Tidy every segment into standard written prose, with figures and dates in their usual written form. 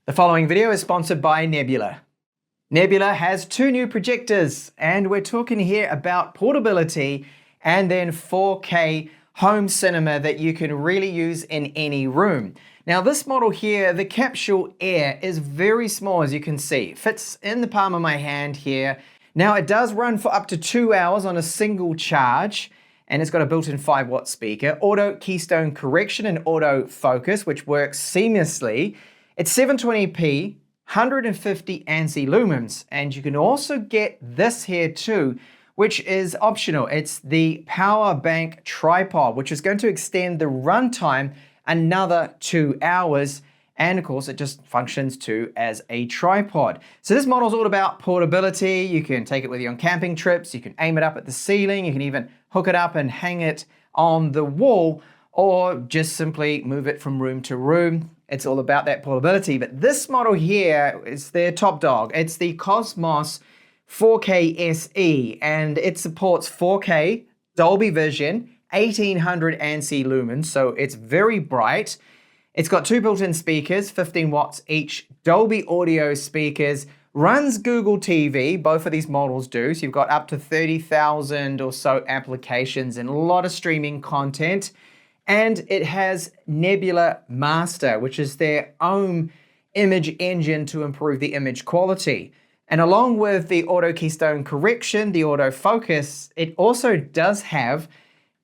The following video is sponsored by Nebula. Nebula has two new projectors, and we're talking here about portability and then 4K home cinema that you can really use in any room. Now this model here, the Capsule Air, is very small, as you can see. It fits in the palm of my hand here. Now it does run for up to 2 hours on a single charge, and it's got a built-in 5-watt speaker, auto keystone correction and auto focus, which works seamlessly. It's 720p, 150 ANSI lumens, and you can also get this here too, which is optional. It's the power bank tripod, which is going to extend the runtime another 2 hours. And of course, it just functions too as a tripod. So this model is all about portability. You can take it with you on camping trips. You can aim it up at the ceiling. You can even hook it up and hang it on the wall, or just simply move it from room to room. It's all about that portability. But this model here is their top dog. It's the Cosmos 4K SE, and it supports 4K, Dolby Vision, 1800 ANSI lumens, so it's very bright. It's got two built-in speakers, 15 watts each, Dolby audio speakers, runs Google TV, both of these models do, so you've got up to 30,000 or so applications and a lot of streaming content. And it has Nebula Master, which is their own image engine to improve the image quality. And along with the auto keystone correction, the auto focus, it also does have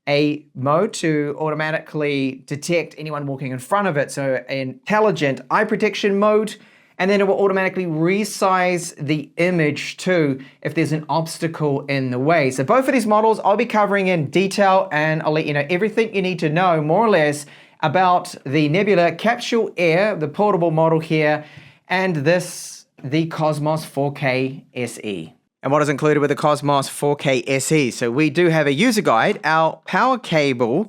a mode to automatically detect anyone walking in front of it. So an intelligent eye protection mode, and then it will automatically resize the image too if there's an obstacle in the way. So both of these models I'll be covering in detail, and I'll let you know everything you need to know more or less about the Nebula Capsule Air, the portable model here, and the Cosmos 4K SE. And what is included with the Cosmos 4K SE? So we do have a user guide, our power cable,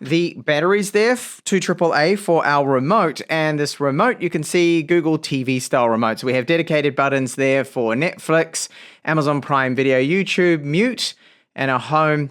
the batteries there, 2 AAA for our remote, and this remote you can see Google TV style remote. So we have dedicated buttons there for Netflix, Amazon Prime Video, YouTube, mute, and our home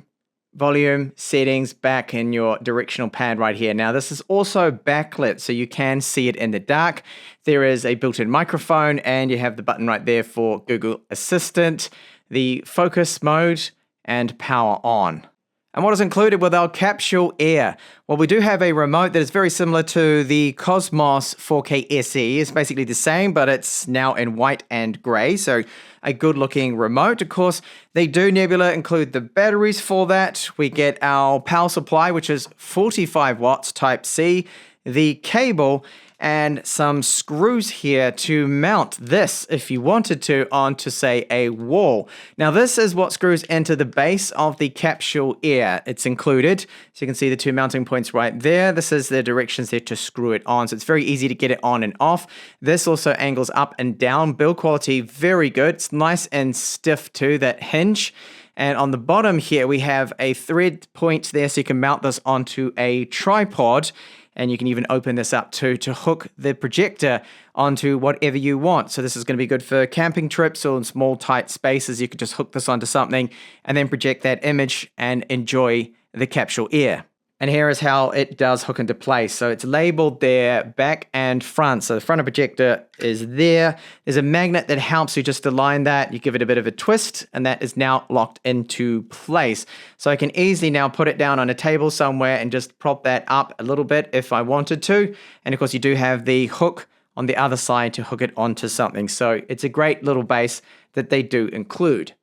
volume settings back in your directional pad right here. Now this is also backlit, so you can see it in the dark. There is a built-in microphone, and you have the button right there for Google Assistant, the focus mode, and power on. And what is included with our Capsule Air? Well, we do have a remote that is very similar to the Cosmos 4K SE. It's basically the same, but it's now in white and gray, so a good looking remote. Of course, they do, Nebula, include the batteries for that. We get our power supply, which is 45 watts Type-C, the cable, and some screws here to mount this, if you wanted to, onto, say, a wall. Now, this is what screws into the base of the Capsule Air. It's included, so you can see the two mounting points right there. This is the directions there to screw it on, so it's very easy to get it on and off. This also angles up and down. Build quality, very good. It's nice and stiff too, that hinge. And on the bottom here, we have a thread point there, so you can mount this onto a tripod. And you can even open this up too to hook the projector onto whatever you want. So this is going to be good for camping trips or in small tight spaces. You could just hook this onto something and then project that image and enjoy the Capsule Air. And here is how it does hook into place. So it's labeled there, back and front. So the front of the projector is there. There's a magnet that helps you just align that. You give it a bit of a twist, and that is now locked into place. So I can easily now put it down on a table somewhere and just prop that up a little bit if I wanted to. And of course, you do have the hook on the other side to hook it onto something. So it's a great little base that they do include.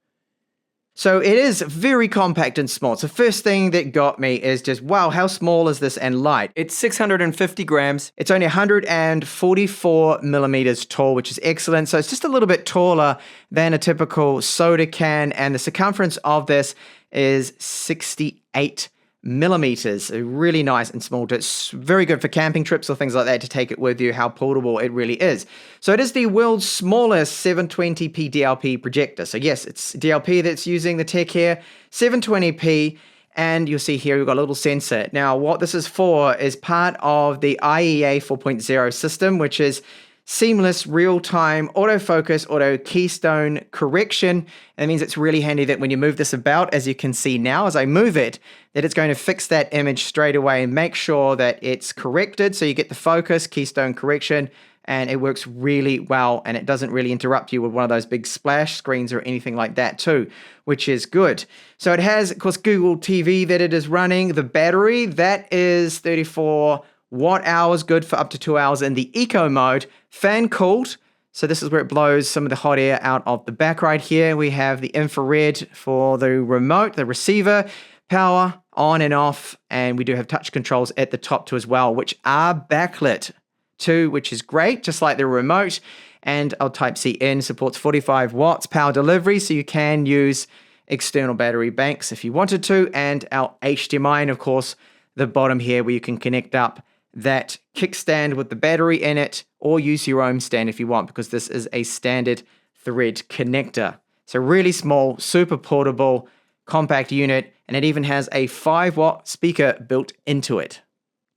So it is very compact and small. So first thing that got me is just, wow, how small is this and light? It's 650 grams. It's only 144 millimeters tall, which is excellent. So it's just a little bit taller than a typical soda can. And the circumference of this is 68 millimeters. Really nice and small. It's very good for camping trips or things like that to take it with you, how portable it really is. So it is the world's smallest 720p DLP projector. So yes, it's DLP that's using the tech here, 720p, and you'll see here we've got a little sensor. Now what this is for is part of the IEA 4.0 system, which is seamless, real-time, autofocus, auto keystone correction. That means it's really handy that when you move this about, as you can see now, as I move it, that it's going to fix that image straight away and make sure that it's corrected. So you get the focus, keystone correction, and it works really well, and it doesn't really interrupt you with one of those big splash screens or anything like that too, which is good. So it has, of course, Google TV that it is running. The battery, that is 34 watt hours, good for up to 2 hours in the eco mode. Fan cooled, so this is where it blows some of the hot air out of the back. Right here we have the infrared for the remote, the receiver, power on and off, and we do have touch controls at the top too as well, which are backlit too, which is great, just like the remote. And our Type-C in supports 45 watts power delivery, so you can use external battery banks if you wanted to, and our HDMI, and of course the bottom here where you can connect up that kickstand with the battery in it, or use your own stand if you want, because this is a standard thread connector. So really small, super portable, compact unit, and it even has a 5-watt speaker built into it.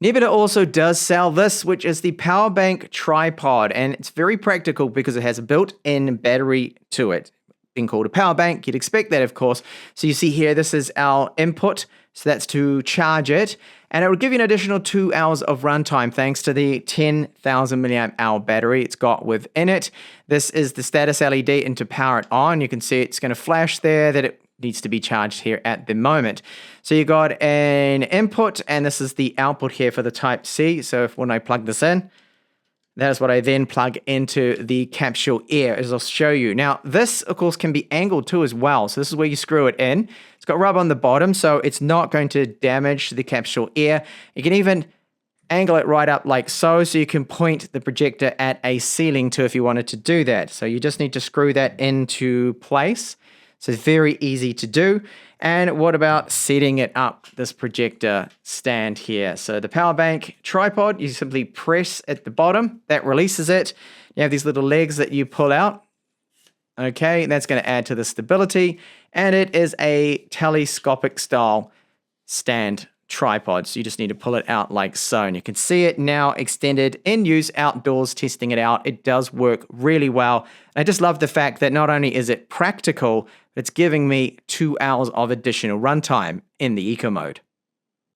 Nebula also does sell this, which is the power bank tripod, and it's very practical because it has a built-in battery to it. Being called a power bank, you'd expect that, of course. So you see here, this is our input, so that's to charge it, and it will give you an additional 2 hours of runtime thanks to the 10,000 milliamp hour battery it's got within it. This is the status LED, and to power it on, you can see it's going to flash there that it needs to be charged here at the moment. So you got an input, and this is the output here for the Type-C. So when I plug this in, that is what I then plug into the Capsule Air, as I'll show you. Now, this, of course, can be angled too as well. So this is where you screw it in. It's got rubber on the bottom, so it's not going to damage the Capsule Air. You can even angle it right up like so you can point the projector at a ceiling too if you wanted to do that. So you just need to screw that into place. So it's very easy to do. And what about setting it up, this projector stand here? So the power bank tripod, you simply press at the bottom, that releases it. You have these little legs that you pull out. Okay, that's going to add to the stability. And it is a telescopic style stand tripod. So you just need to pull it out like so. And you can see it now extended in use outdoors, testing it out. It does work really well. I just love the fact that not only is it practical, but it's giving me 2 hours of additional runtime in the eco mode.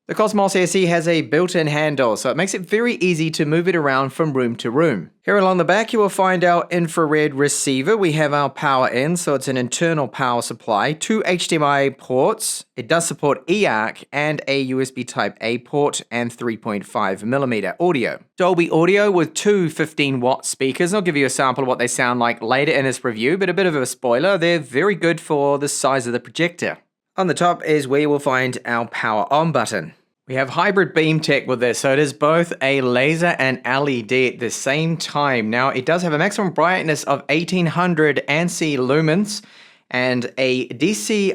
The Cosmos SE has a built-in handle, so it makes it very easy to move it around from room to room. Here along the back, you will find our infrared receiver. We have our power in, so it's an internal power supply, 2 HDMI ports. It does support eARC and a USB Type-A port and 3.5mm audio. Dolby audio with 2 15-watt speakers. I'll give you a sample of what they sound like later in this review, but a bit of a spoiler, they're very good for the size of the projector. On the top is where you will find our power on button. We have hybrid beam tech with this, so it is both a laser and LED at the same time. Now, it does have a maximum brightness of 1800 ANSI lumens and a DCI-P3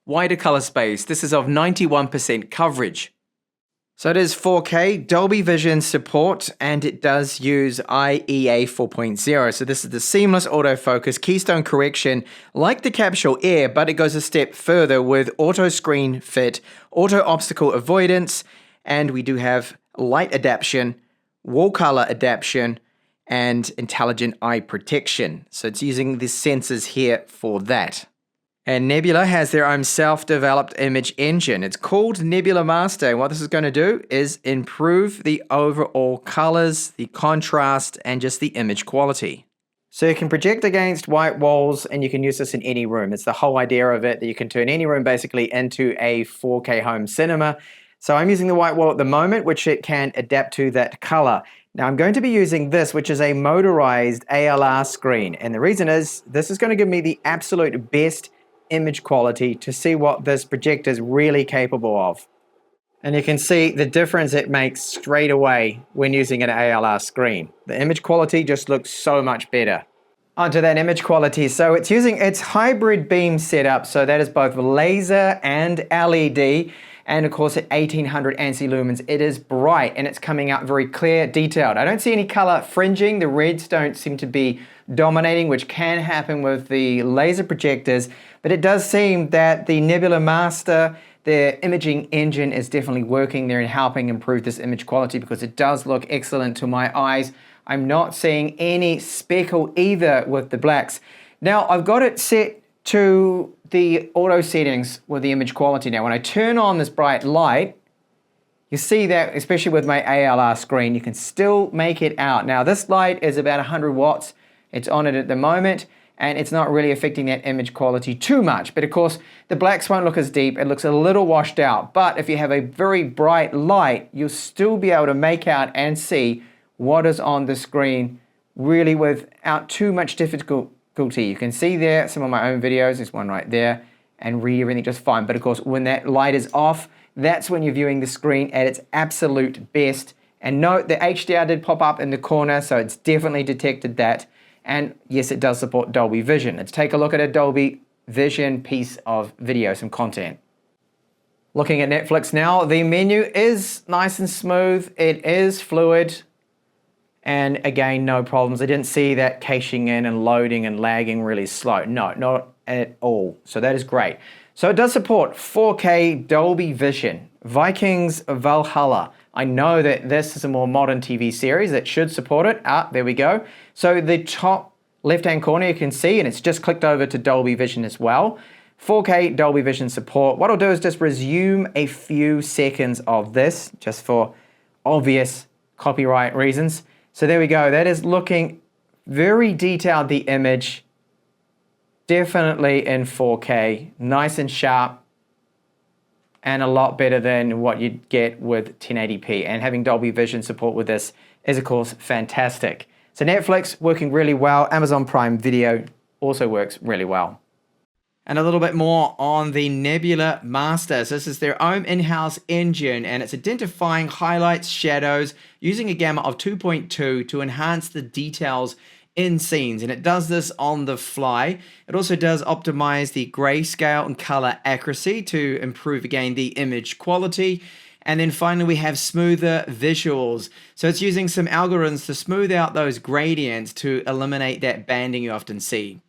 wider color space. This is of 91% coverage. So it is 4K, Dolby Vision support, and it does use IEA 4.0. So this is the seamless autofocus keystone correction like the Capsule Air, but it goes a step further with auto screen fit, auto obstacle avoidance, and we do have light adaptation, wall color adaptation, and intelligent eye protection. So it's using the sensors here for that. And Nebula has their own self-developed image engine. It's called Nebula Master. And what this is going to do is improve the overall colors, the contrast, and just the image quality. So you can project against white walls, and you can use this in any room. It's the whole idea of it, that you can turn any room basically into a 4K home cinema. So I'm using the white wall at the moment, which it can adapt to that color. Now I'm going to be using this, which is a motorized ALR screen. And the reason is, this is going to give me the absolute best image quality to see what this projector is really capable of. And you can see the difference it makes straight away when using an ALR screen. The image quality just looks so much better. Onto that image quality. So it's using its hybrid beam setup. So that is both laser and LED. And of course at 1800 ANSI lumens, it is bright and it's coming out very clear, detailed. I don't see any color fringing. The reds don't seem to be dominating, which can happen with the laser projectors. But it does seem that the Nebula Master, their imaging engine, is definitely working there and helping improve this image quality, because it does look excellent to my eyes. I'm not seeing any speckle either with the blacks. Now I've got it set to the auto settings with the image quality. Now when I turn on this bright light, You see that, especially with my ALR screen, you can still make it out. Now this light is about 100 watts. It's on it at the moment, and it's not really affecting that image quality too much. But of course, the blacks won't look as deep. It looks a little washed out. But if you have a very bright light, you'll still be able to make out and see what is on the screen really without too much difficulty. You can see there some of my own videos. There's one right there, and read everything just fine. But of course, when that light is off, that's when you're viewing the screen at its absolute best. And note the HDR did pop up in the corner, so it's definitely detected that. And yes, it does support Dolby Vision. Let's take a look at a Dolby Vision piece of video, some content. Looking at Netflix now, the menu is nice and smooth. It is fluid. And again, no problems. I didn't see that caching in and loading and lagging really slow. No, not at all. So that is great. So it does support 4K Dolby Vision, Vikings Valhalla. I know that this is a more modern TV series that should support it. There we go. So the top left-hand corner you can see, and it's just clicked over to Dolby Vision as well. 4K Dolby Vision support. What I'll do is just resume a few seconds of this, just for obvious copyright reasons. So there we go. That is looking very detailed, the image. Definitely in 4K, nice and sharp, and a lot better than what you'd get with 1080p. And having Dolby Vision support with this is, of course, fantastic. So Netflix working really well. Amazon Prime Video also works really well. And a little bit more on the Nebula Master. So this is their own in-house engine, and it's identifying highlights, shadows, using a gamma of 2.2 to enhance the details in scenes, and it does this on the fly. It also does optimize the grayscale and color accuracy to improve again the image quality. And then finally we have smoother visuals. So it's using some algorithms to smooth out those gradients to eliminate that banding you often see.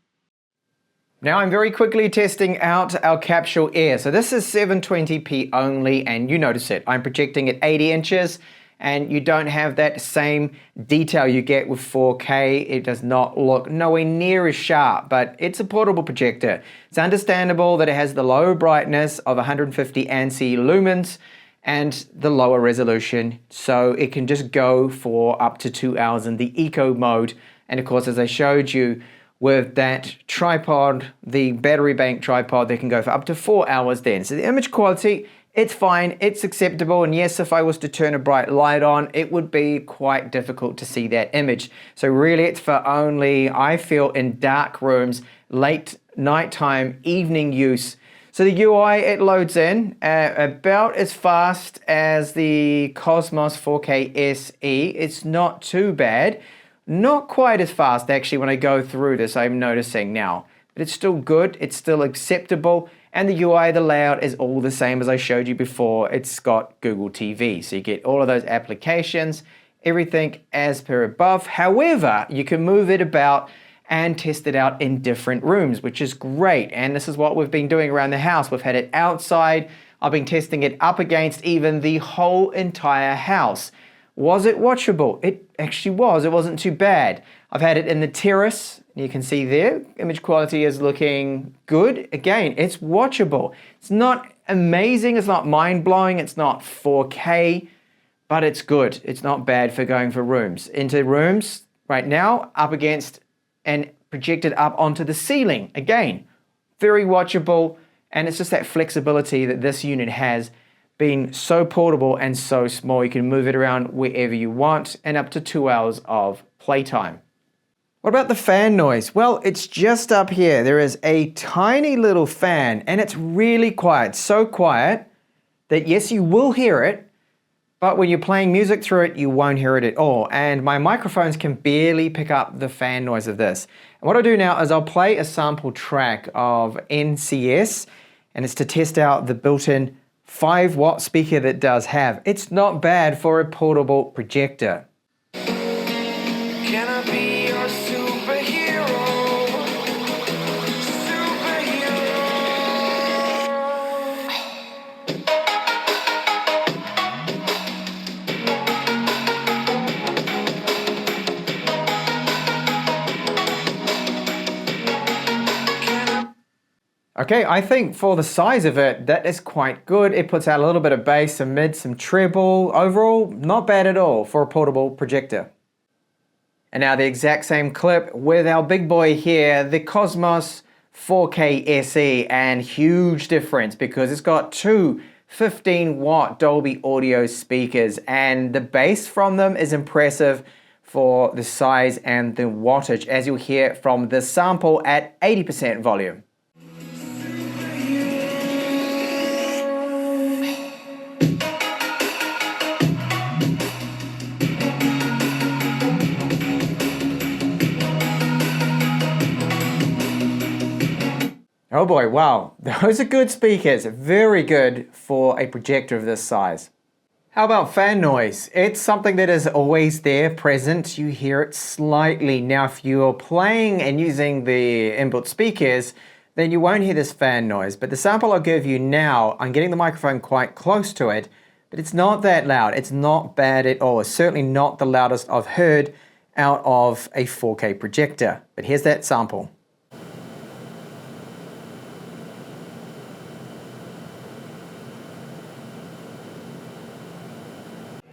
Now I'm very quickly testing out our Capsule Air. So this is 720p only, and you notice it. I'm projecting at 80 inches. And you don't have that same detail you get with 4K. It does not look nowhere near as sharp, but it's a portable projector. It's understandable that it has the low brightness of 150 ANSI lumens and the lower resolution, so it can just go for up to 2 hours in the eco mode. And of course, as I showed you with that tripod, the battery bank tripod, they can go for up to 4 hours then. So the image quality, it's fine, it's acceptable, and yes, if I was to turn a bright light on, it would be quite difficult to see that image. So really it's for only, I feel, in dark rooms, late nighttime, evening use. So the UI, it loads in about as fast as the Cosmos 4K SE. It's not too bad. Not quite as fast actually when I go through this, I'm noticing now. But it's still good, it's still acceptable. And the UI, the layout is all the same as I showed you before. It's got Google TV. So you get all of those applications, everything as per above. However, you can move it about and test it out in different rooms, which is great. And this is what we've been doing around the house. We've had it outside. I've been testing it up against even the whole entire house. Was it watchable? It actually was. It wasn't too bad. I've had it in the terrace. You can see there, image quality is looking good. Again, it's watchable. It's not amazing, it's not mind-blowing, it's not 4K, but it's good. It's not bad for going for rooms. Into rooms right now, up against and projected up onto the ceiling. Again, very watchable, and it's just that flexibility that this unit has, being so portable and so small. You can move it around wherever you want, and up to 2 hours of playtime. What about the fan noise? Well, it's just up here. There is a tiny little fan, and it's really quiet. So quiet that yes, you will hear it, but when you're playing music through it, you won't hear it at all. And my microphones can barely pick up the fan noise of this. And what I'll do now is I'll play a sample track of NCS, and it's to test out the built-in 5-watt speaker that it does have. It's not bad for a portable projector. Can I be your superhero? Okay, I think for the size of it, that is quite good. It puts out a little bit of bass, some mid, some treble. Overall, not bad at all for a portable projector. And now the exact same clip with our big boy here, the Cosmos 4K SE, and huge difference because it's got two 15-watt Dolby audio speakers, and the bass from them is impressive for the size and the wattage, as you'll hear from this sample at 80% volume. Oh boy, wow, those are good speakers, very good for a projector of this size. How about fan noise? It's something that is always there, present. You hear it slightly. Now, if you're playing and using the inbuilt speakers, then you won't hear this fan noise. But the sample I'll give you now, I'm getting the microphone quite close to it, but it's not that loud. It's not bad at all. It's certainly not the loudest I've heard out of a 4K projector. But here's that sample.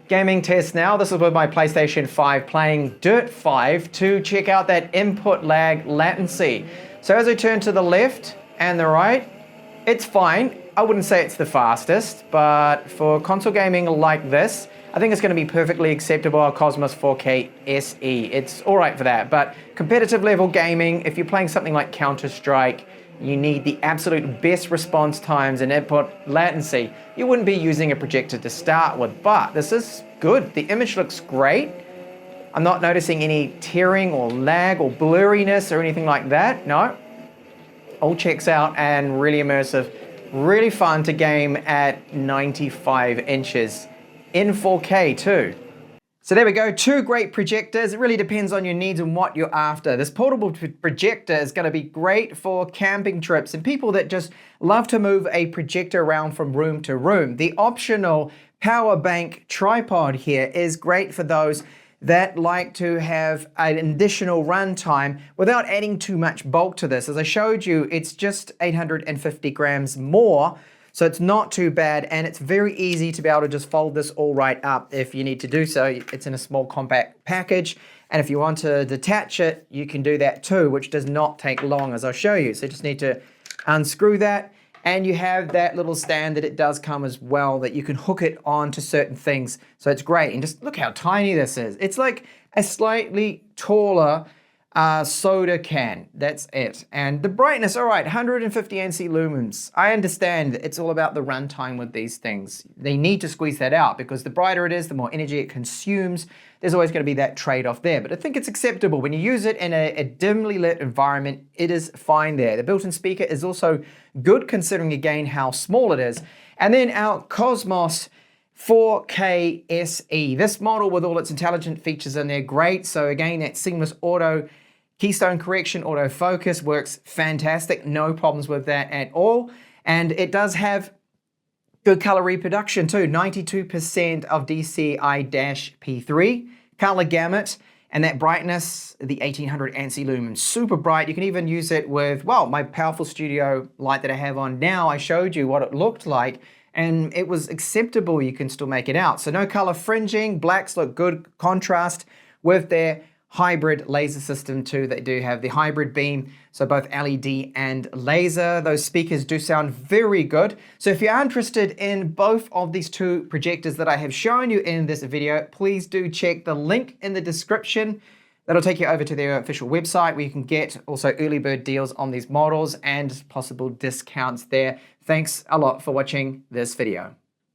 Gaming test now. This is with my PlayStation 5 playing Dirt 5 to check out that input lag latency. So as I turn to the left and the right, it's fine. I wouldn't say it's the fastest, but for console gaming like this, I think it's going to be perfectly acceptable. Our Cosmos 4K SE, it's all right for that. But competitive level gaming, if you're playing something like Counter-Strike, you need the absolute best response times and input latency. You wouldn't be using a projector to start with, but this is good. The image looks great. I'm not noticing any tearing or lag or blurriness or anything like that. No, all checks out and really immersive. Really fun to game at 95 inches in 4K too. So there we go, two great projectors. It really depends on your needs and what you're after. This portable projector is going to be great for camping trips and people that just love to move a projector around from room to room. The optional power bank tripod here is great for those that like to have an additional runtime without adding too much bulk to this. As I showed you, it's just 850 grams more. So it's not too bad, and it's very easy to be able to just fold this all right up if you need to do so. It's in a small compact package, and if you want to detach it, you can do that too, which does not take long, as I'll show you. So you just need to unscrew that, and you have that little stand that it does come as well that you can hook it on to certain things. So it's great, and just look how tiny this is. It's like a slightly taller soda can, that's it. And the brightness, all right, 150 NC lumens. I understand it's all about the runtime with these things. They need to squeeze that out because the brighter it is, the more energy it consumes. There's always going to be that trade-off there, but I think it's acceptable. When you use it in a dimly lit environment, it is fine there. The built-in speaker is also good considering again how small it is. And then our Cosmos 4K SE. This model with all its intelligent features in there, great. So again, that seamless auto keystone correction, autofocus works fantastic. No problems with that at all. And it does have good color reproduction too. 92% of DCI-P3 color gamut. And that brightness, the 1800 ANSI lumens, super bright. You can even use it with, well, my powerful studio light that I have on now. I showed you what it looked like, and it was acceptable. You can still make it out. So no color fringing, blacks look good contrast with their hybrid laser system too. They do have the hybrid beam, so both LED and laser. Those speakers do sound very good. So if you're interested in both of these two projectors that I have shown you in this video, please do check the link in the description. That'll take you over to their official website where you can get also early bird deals on these models and possible discounts there. Thanks a lot for watching this video.